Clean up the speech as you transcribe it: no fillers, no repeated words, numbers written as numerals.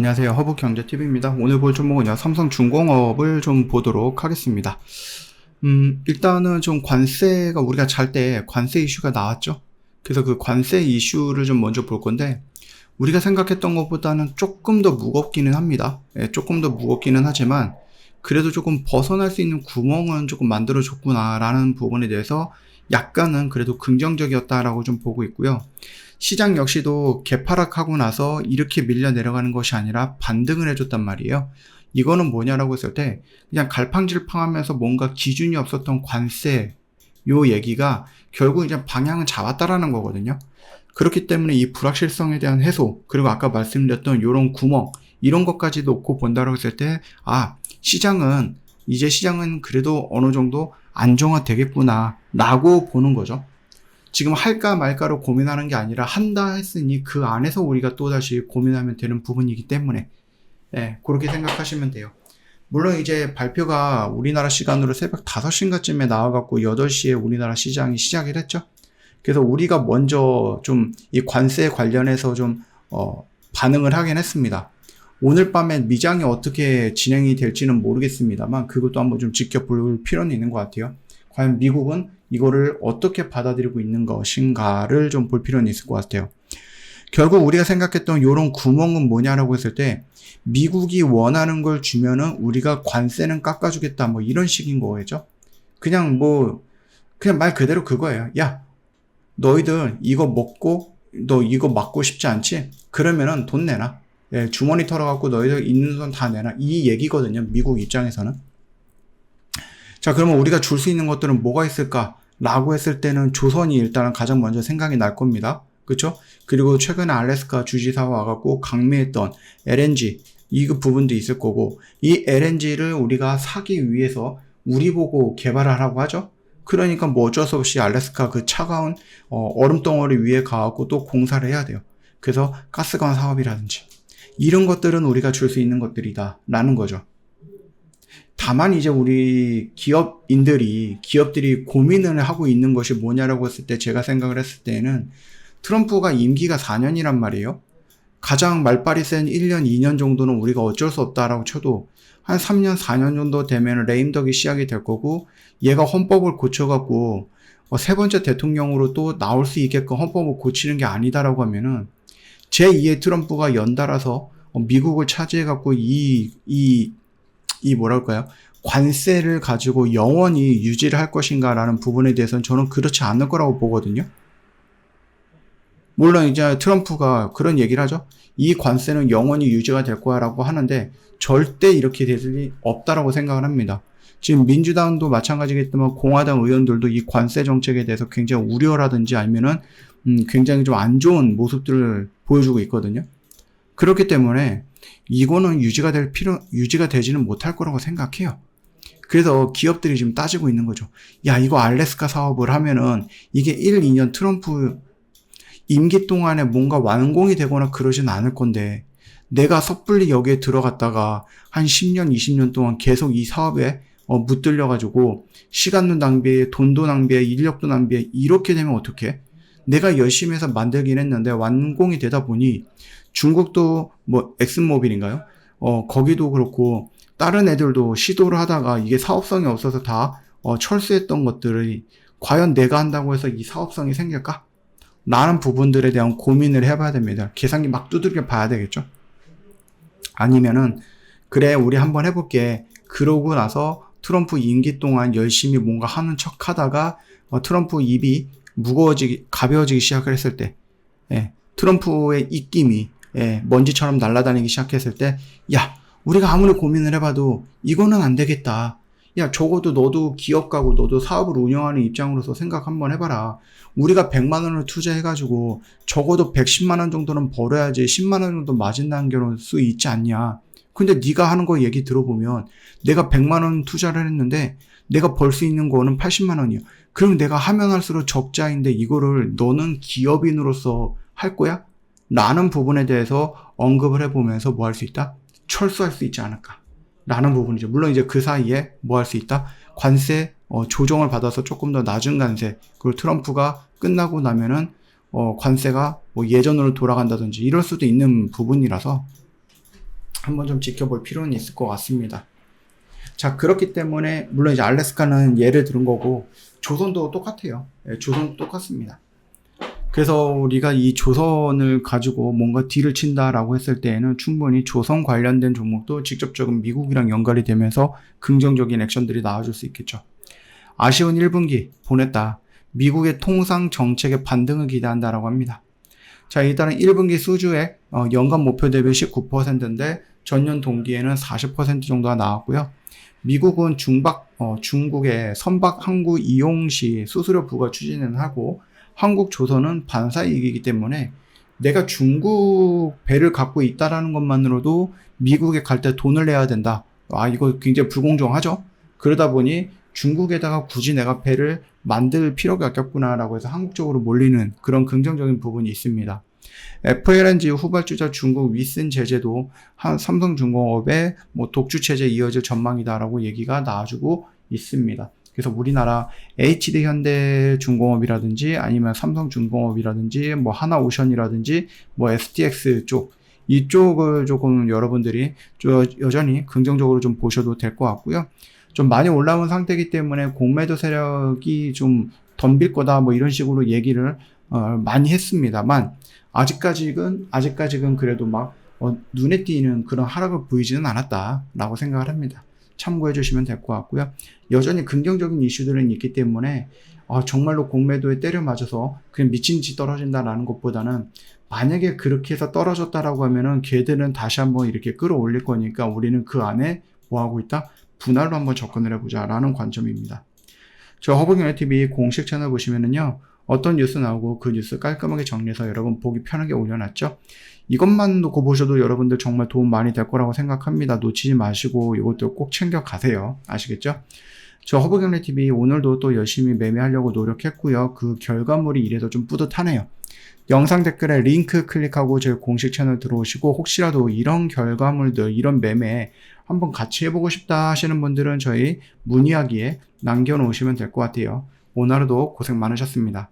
안녕하세요. 허브경제TV입니다. 오늘 볼 종목은요, 삼성중공업을 좀 보도록 하겠습니다. 일단은 좀 관세가 우리가 잘 때 관세 이슈가 나왔죠. 그래서 그 관세 이슈를 좀 먼저 볼 건데, 우리가 생각했던 것보다는 조금 더 무겁기는 합니다. 조금 더 무겁기는 하지만, 그래도 조금 벗어날 수 있는 구멍은 조금 만들어줬구나라는 부분에 대해서 약간은 그래도 긍정적이었다라고 좀 보고 있고요. 시장 역시도 개파락하고 나서 이렇게 밀려 내려가는 것이 아니라 반등을 해줬단 말이에요. 이거는 뭐냐라고 했을 때 그냥 갈팡질팡하면서 뭔가 기준이 없었던 관세 요 얘기가 결국 이제 방향은 잡았다라는 거거든요. 그렇기 때문에 이 불확실성에 대한 해소, 그리고 아까 말씀드렸던 요런 구멍, 이런 것까지 놓고 본다라고 했을 때 시장은 그래도 어느 정도 안정화되겠구나 라고 보는 거죠. 지금 할까 말까로 고민하는 게 아니라 한다 했으니 그 안에서 우리가 또다시 고민하면 되는 부분이기 때문에 그렇게 생각하시면 돼요. 물론 이제 발표가 우리나라 시간으로 새벽 5시인가쯤에 나와갖고 8시에 우리나라 시장이 시작을 했죠. 그래서 우리가 먼저 좀 이 관세 관련해서 좀 반응을 하긴 했습니다. 오늘 밤에 미장이 어떻게 진행이 될지는 모르겠습니다만 그것도 한번 좀 지켜볼 필요는 있는 것 같아요. 과연 미국은 이거를 어떻게 받아들이고 있는 것인가를 좀 볼 필요는 있을 것 같아요. 결국 우리가 생각했던 요런 구멍은 뭐냐라고 했을 때 미국이 원하는 걸 주면은 우리가 관세는 깎아주겠다 뭐 이런 식인 거겠죠. 그냥 말 그대로 그거예요. 야, 너희들 이거 먹고 너 이거 맞고 싶지 않지? 그러면은 돈 내놔. 주머니 털어갖고 너희들 있는 돈 다 내놔. 이 얘기거든요. 미국 입장에서는. 자, 그러면 우리가 줄 수 있는 것들은 뭐가 있을까? 라고 했을 때는 조선이 일단은 가장 먼저 생각이 날 겁니다. 그쵸? 그리고 최근에 알래스카 주지사가 와갖고 강매했던 LNG, 이 부분도 있을 거고, 이 LNG를 우리가 사기 위해서 우리 보고 개발하라고 하죠? 그러니까 뭐 어쩔 수 없이 알래스카 그 차가운 얼음덩어리 위에 가갖고 또 공사를 해야 돼요. 그래서 가스관 사업이라든지. 이런 것들은 우리가 줄 수 있는 것들이다. 라는 거죠. 다만 이제 우리 기업들이 고민을 하고 있는 것이 뭐냐라고 했을 때 제가 생각을 했을 때는 트럼프가 임기가 4년이란 말이에요. 가장 말빨이 센 1년, 2년 정도는 우리가 어쩔 수 없다라고 쳐도 한 3년, 4년 정도 되면 레임덕이 시작이 될 거고 얘가 헌법을 고쳐갖고 세 번째 대통령으로 또 나올 수 있게끔 헌법을 고치는 게 아니다라고 하면은 제2의 트럼프가 연달아서 미국을 차지해갖고 뭐랄까요? 관세를 가지고 영원히 유지를 할 것인가라는 부분에 대해서는 저는 그렇지 않을 거라고 보거든요. 물론 이제 트럼프가 그런 얘기를 하죠. 이 관세는 영원히 유지가 될 거야라고 하는데 절대 이렇게 될 일이 없다라고 생각을 합니다. 지금 민주당도 마찬가지겠지만 공화당 의원들도 이 관세 정책에 대해서 굉장히 우려라든지 아니면은 굉장히 좀 안 좋은 모습들을 보여주고 있거든요. 그렇기 때문에 이거는 유지가 되지는 못할 거라고 생각해요. 그래서 기업들이 지금 따지고 있는 거죠. 야, 이거 알래스카 사업을 하면은 이게 1, 2년 트럼프 임기 동안에 뭔가 완공이 되거나 그러진 않을 건데 내가 섣불리 여기에 들어갔다가 한 10년, 20년 동안 계속 이 사업에 붙들려가지고 시간도 낭비해, 돈도 낭비해, 인력도 낭비해 이렇게 되면 어떡해? 내가 열심히 해서 만들긴 했는데 완공이 되다 보니 중국도 엑슨모빌인가요? 거기도 그렇고 다른 애들도 시도를 하다가 이게 사업성이 없어서 다 철수했던 것들이 과연 내가 한다고 해서 이 사업성이 생길까? 라는 부분들에 대한 고민을 해봐야 됩니다. 계산기 막 두들겨 봐야 되겠죠? 아니면은 그래 우리 한번 해볼게. 그러고 나서 트럼프 임기 동안 열심히 뭔가 하는 척 하다가 트럼프 입이 가벼워지기 시작을 했을 때 트럼프의 입김이 먼지처럼 날아다니기 시작했을 때 야, 우리가 아무리 고민을 해봐도 이거는 안 되겠다. 야, 적어도 너도 기업 가고 너도 사업을 운영하는 입장으로서 생각 한번 해봐라. 우리가 100만 원을 투자해가지고 적어도 110만 원 정도는 벌어야지 10만 원 정도 마진 남겨놓을 수 있지 않냐. 근데 네가 하는 거 얘기 들어보면 내가 100만 원 투자를 했는데 내가 벌 수 있는 거는 80만 원이야. 그럼 내가 하면 할수록 적자인데 이거를 너는 기업인으로서 할 거야? 라는 부분에 대해서 언급을 해보면서 뭐 할 수 있다? 철수할 수 있지 않을까? 라는 부분이죠. 물론 이제 그 사이에 뭐 할 수 있다? 관세 조정을 받아서 조금 더 낮은 관세, 그리고 트럼프가 끝나고 나면은 관세가 뭐 예전으로 돌아간다든지 이럴 수도 있는 부분이라서 한번 좀 지켜볼 필요는 있을 것 같습니다. 자, 그렇기 때문에 물론 이제 알래스카는 예를 들은 거고 조선도 똑같아요. 예, 조선도 똑같습니다. 그래서 우리가 이 조선을 가지고 뭔가 딜을 친다라고 했을 때에는 충분히 조선 관련된 종목도 직접적인 미국이랑 연관이 되면서 긍정적인 액션들이 나와줄 수 있겠죠. 아쉬운 1분기 보냈다. 미국의 통상 정책의 반등을 기대한다라고 합니다. 자, 일단은 1분기 수주액 연간 목표 대비 19%인데 전년 동기에는 40% 정도가 나왔고요. 미국은 중국의 선박 항구 이용 시 수수료 부과 추진을 하고 한국 조선은 반사이익이기 때문에 내가 중국 배를 갖고 있다라는 것만으로도 미국에 갈 때 돈을 내야 된다. 이거 굉장히 불공정하죠? 그러다 보니 중국에다가 굳이 내가 배를 만들 필요가 없겠구나라고 해서 한국 쪽으로 몰리는 그런 긍정적인 부분이 있습니다. FLNG 후발주자 중국 위슨 제재도 삼성중공업의 독주 체제 이어질 전망이다라고 얘기가 나와주고 있습니다. 그래서 우리나라 HD 현대중공업이라든지 아니면 삼성중공업이라든지 하나오션이라든지 STX 쪽 이쪽을 조금 여러분들이 여전히 긍정적으로 좀 보셔도 될 것 같고요. 좀 많이 올라온 상태이기 때문에 공매도 세력이 좀 덤빌 거다 이런 식으로 얘기를 많이 했습니다만 아직까지는 그래도 눈에 띄는 그런 하락을 보이지는 않았다라고 생각을 합니다. 참고해 주시면 될 것 같고요. 여전히 긍정적인 이슈들은 있기 때문에 정말로 공매도에 때려 맞아서 그냥 미친 듯이 떨어진다라는 것보다는 만약에 그렇게 해서 떨어졌다라고 하면은 걔들은 다시 한번 이렇게 끌어올릴 거니까 우리는 그 안에 뭐 하고 있다? 분할로 한번 접근을 해보자 라는 관점입니다. 저 허브경제TV 공식 채널 보시면은요, 어떤 뉴스 나오고 그 뉴스 깔끔하게 정리해서 여러분 보기 편하게 올려놨죠. 이것만 놓고 보셔도 여러분들 정말 도움 많이 될 거라고 생각합니다. 놓치지 마시고 이것도 꼭 챙겨 가세요. 아시겠죠? 저 허브경제TV 오늘도 또 열심히 매매하려고 노력했고요. 그 결과물이 이래서 좀 뿌듯하네요. 영상 댓글에 링크 클릭하고 저희 공식 채널 들어오시고 혹시라도 이런 결과물들, 이런 매매 한번 같이 해보고 싶다 하시는 분들은 저희 문의하기에 남겨놓으시면 될 것 같아요. 오늘 하루도 고생 많으셨습니다.